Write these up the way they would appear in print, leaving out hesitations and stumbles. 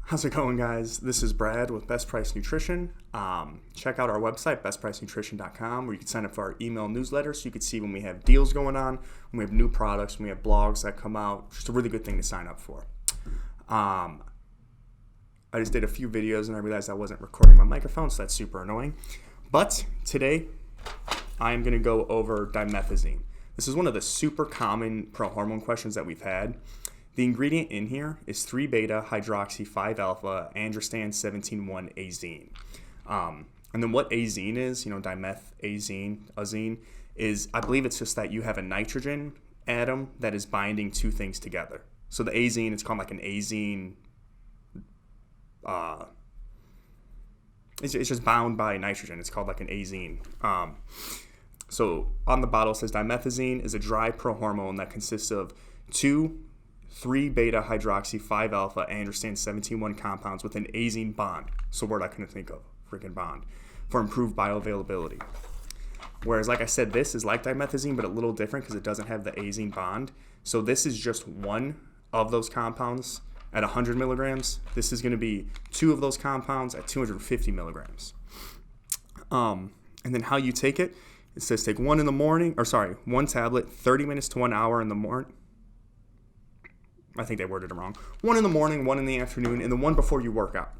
How's it going, guys? This is Brad with Best Price Nutrition. Check out our website, BestPriceNutrition.com, where you can sign up for our email newsletter so you can see when we have deals going on, when we have new products, when we have blogs that come out. Just a really good thing to sign up for. I just did a few videos and I realized I wasn't recording my microphone, so that's super annoying. But today, I am going to go over dymethazine. This is one of the super common prohormone questions that we've had. The ingredient in here is 3-beta-hydroxy-5-alpha androsten 17,1-azine. And then what azine is, dimethazine, is I believe it's just that you have a nitrogen atom that is binding two things together. So the azine, it's called like an azine, it's just bound by nitrogen. It's called like an azine. So on the bottle it says dymethazine is a dry prohormone that consists of 3-beta-hydroxy-5-alpha androsten 17,1 compounds with an azine bond. It's a word I couldn't think of, freaking bond, for improved bioavailability. Whereas, like I said, this is like dymethazine, but a little different because it doesn't have the azine bond. So this is just one of those compounds at 100 milligrams. This is going to be two of those compounds at 250 milligrams. And then how you take it, it says take one tablet, 30 minutes to 1 hour in the morning. I think they worded it wrong. One in the morning, one in the afternoon, and the one before you work out.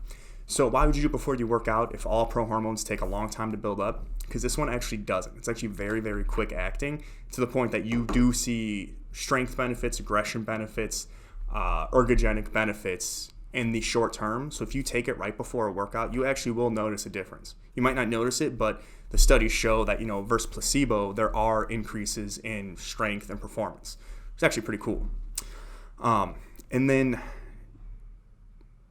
So why would you do it before you work out if all prohormones take a long time to build up? Because this one actually doesn't. It's actually very, very quick acting to the point that you do see strength benefits, aggression benefits, ergogenic benefits in the short term. So if you take it right before a workout, you actually will notice a difference. You might not notice it, but the studies show that, versus placebo, there are increases in strength and performance. It's actually pretty cool. And then,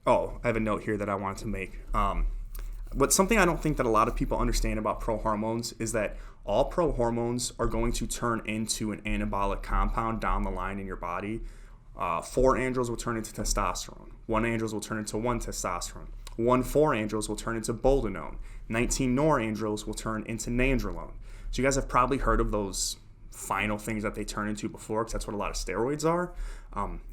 I have a note here that I wanted to make. But something I don't think that a lot of people understand about prohormones is that all prohormones are going to turn into an anabolic compound down the line in your body. 4 androgens will turn into testosterone. 1 androgen will turn into 1 testosterone. 1 4-androgens will turn into boldenone. 19 norandrogens will turn into nandrolone. So you guys have probably heard of those final things that they turn into before, because that's what a lot of steroids are.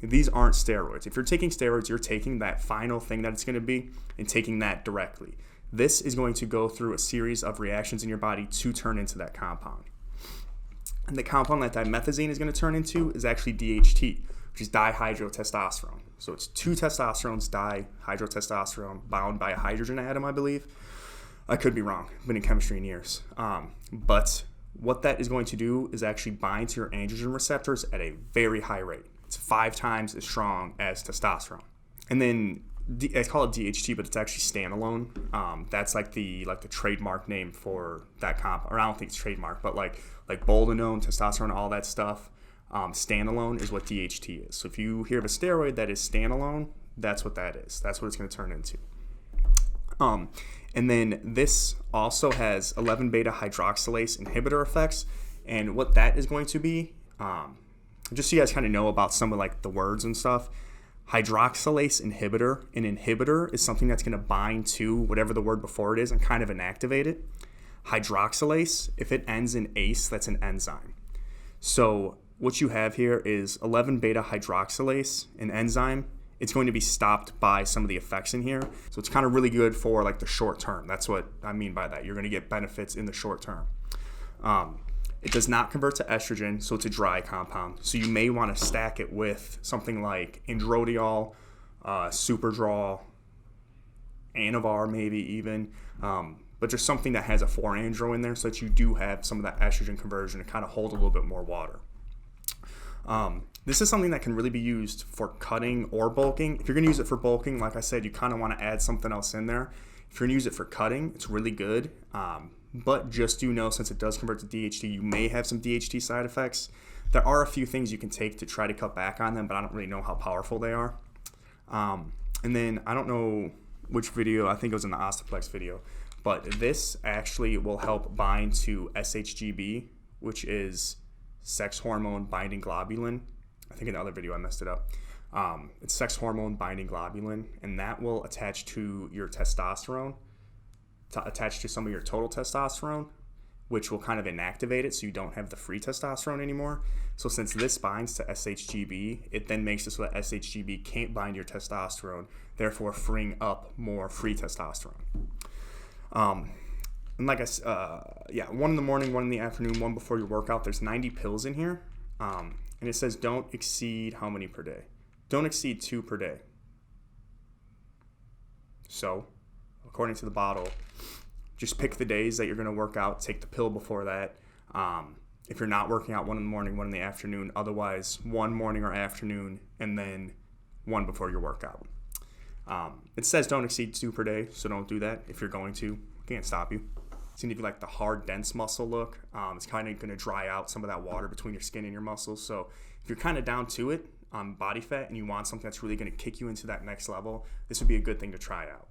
These aren't steroids. If you're taking steroids, you're taking that final thing that it's going to be and taking that directly. This is going to go through a series of reactions in your body to turn into that compound. And the compound that dymethazine is going to turn into is actually DHT, which is dihydrotestosterone. So it's 2 testosterones, dihydrotestosterone, bound by a hydrogen atom, I believe. I could be wrong. I've been in chemistry in years. But what that is going to do is actually bind to your androgen receptors at a very high rate. It's 5 times as strong as testosterone. And then I call it DHT, but it's actually standalone. That's like the trademark name for that compound. Or I don't think it's trademark, but like boldenone, testosterone, all that stuff. Standalone is what DHT is. So if you hear of a steroid that is standalone, that's what that is. That's what it's going to turn into. And then this also has 11-beta-hydroxylase inhibitor effects. And what that is going to be, just so you guys kind of know about some of like the words and stuff, hydroxylase inhibitor, an inhibitor is something that's going to bind to whatever the word before it is and kind of inactivate it. Hydroxylase, if it ends in ACE, that's an enzyme. So what you have here is 11-beta-hydroxylase, an enzyme. It's going to be stopped by some of the effects in here. So it's kind of really good for like the short term. That's what I mean by that. You're going to get benefits in the short term. It does not convert to estrogen, so it's a dry compound. So you may want to stack it with something like androdiol, Superdrol, Anavar maybe even. But just something that has a 4-andro in there so that you do have some of that estrogen conversion to kind of hold a little bit more water. This is something that can really be used for cutting or bulking. If you're going to use it for bulking, like I said, you kind of want to add something else in there. If you're going to use it for cutting, it's really good. But just do know, since it does convert to DHT, you may have some DHT side effects. There are a few things you can take to try to cut back on them, but I don't really know how powerful they are. And then I don't know which video, I think it was in the Osteplex video, but this actually will help bind to SHGB, which is sex hormone binding globulin. I think in the other video I messed it up. It's sex hormone binding globulin, and that will attach to your testosterone, attach to some of your total testosterone, which will kind of inactivate it so you don't have the free testosterone anymore. So since this binds to SHGB, it then makes it so that SHGB can't bind your testosterone, therefore freeing up more free testosterone. And like I said, one in the morning, one in the afternoon, one before your workout. There's 90 pills in here. And it says don't exceed how many per day? Don't exceed 2 per day. So, according to the bottle, just pick the days that you're going to work out. Take the pill before that. If you're not working out, one in the morning, one in the afternoon. Otherwise, one morning or afternoon, and then one before your workout. It says don't exceed 2 per day, so don't do that. If you're going to, can't stop you. It's going to give you like the hard, dense muscle look. It's kind of going to dry out some of that water between your skin and your muscles. So if you're kind of down to it on body fat and you want something that's really going to kick you into that next level, this would be a good thing to try out.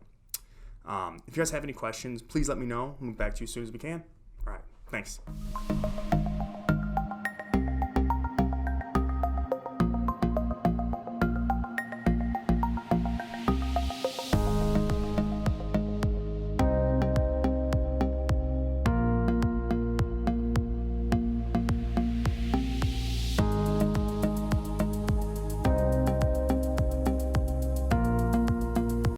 If you guys have any questions, please let me know. We'll move back to you as soon as we can. All right, thanks.